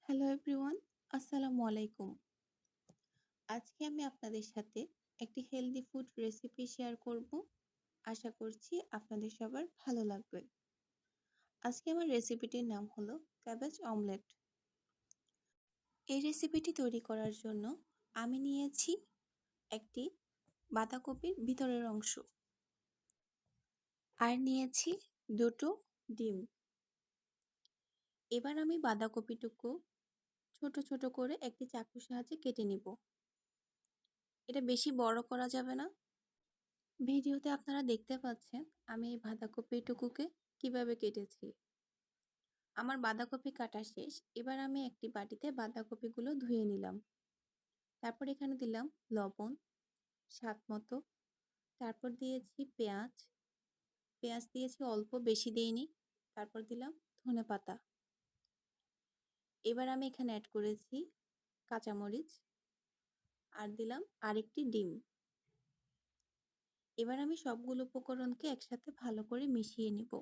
Hello everyone, আসসালামু আলাইকুম। আজকে আমি আপনাদের সাথে একটি হেলদি ফুড রেসিপি শেয়ার করব। আশা করছি আপনাদের সবার ভালো লাগবে। আজকে আমার রেসিপিটির নাম হলো ক্যাবেজ অমলেট। এই রেসিপিটি তৈরি করার জন্য আমি নিয়েছি একটি বাঁধাকপির ভিতরের অংশ, আর নিয়েছি দুটো ডিম। এবার আমি বাঁধাকপিটুকু ছোট ছোট করে একটি চাকুর সাহায্যে কেটে নিব। এটা বেশি বড় করা যাবে না। ভিডিওতে আপনারা দেখতে পাচ্ছেন আমি এই বাঁধাকপিটুকুকে কিভাবে কেটেছি। আমার বাঁধাকপি কাটা শেষ। এবার আমি একটি বাটিতে বাঁধাকপিগুলো ধুয়ে নিলাম। তারপর এখানে দিলাম লবণ স্বাদ মতো। তারপর দিয়েছি পেঁয়াজ দিয়েছি অল্প, বেশি দিইনি। তারপর দিলাম ধনেপাতা। এবার আমি এখানে অ্যাড করেছি কাঁচামরিচ, আর দিলাম আরেকটি ডিম। এবার আমি সবগুলো উপকরণকে একসাথে ভালো করে মিশিয়ে নিব।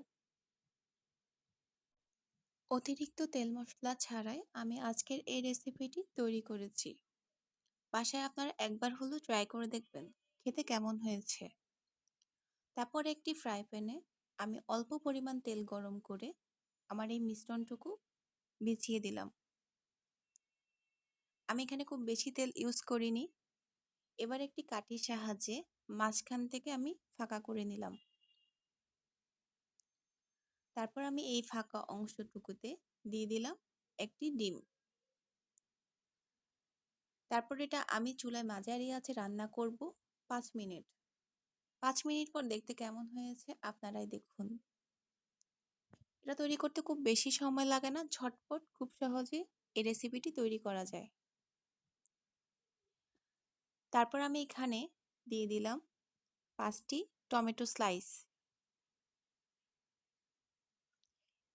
অতিরিক্ত তেল মশলা ছাড়াই আমি আজকের এই রেসিপিটি তৈরি করেছি। বাসায় আপনারা একবার হলেও ট্রাই করে দেখবেন খেতে কেমন হয়েছে। তারপর একটি ফ্রাই প্যানে আমি অল্প পরিমাণ তেল গরম করে আমার এই মিশ্রণটুকু বিছিয়ে দিলাম। আমি এখানে খুব বেশি তেল ইউজ করিনি। এবার একটি কাঠির সাহায্যে মাঝখান থেকে আমি ফাঁকা করে নিলাম। তারপর আমি এই ফাঁকা অংশটুকুতে দিয়ে দিলাম একটি ডিম। তারপর এটা আমি চুলায় মাঝারি আঁচে রান্না করব 5 মিনিট। 5 মিনিট পর দেখতে কেমন হয়েছে আপনারাই দেখুন। এটা তৈরি করতে খুব বেশি সময় লাগে না, ঝটপট খুব সহজে এই রেসিপিটি তৈরি করা যায়। তারপর আমি এখানে দিয়ে দিলাম 5টি টমেটো স্লাইস।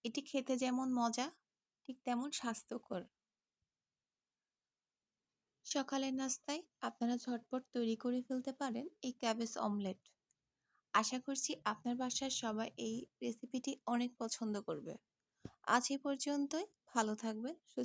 এটি খেতে যেমন মজা ঠিক তেমন স্বাস্থ্যকর। সকালের নাস্তায় আপনারা ঝটপট তৈরি করে ফেলতে পারেন এই ক্যাবেজ অমলেট। আশা করছি আপনার বাসার সবাই এই রেসিপিটি অনেক পছন্দ করবে। আজ এ পর্যন্তই। ভালো থাকবেন, সুস্থ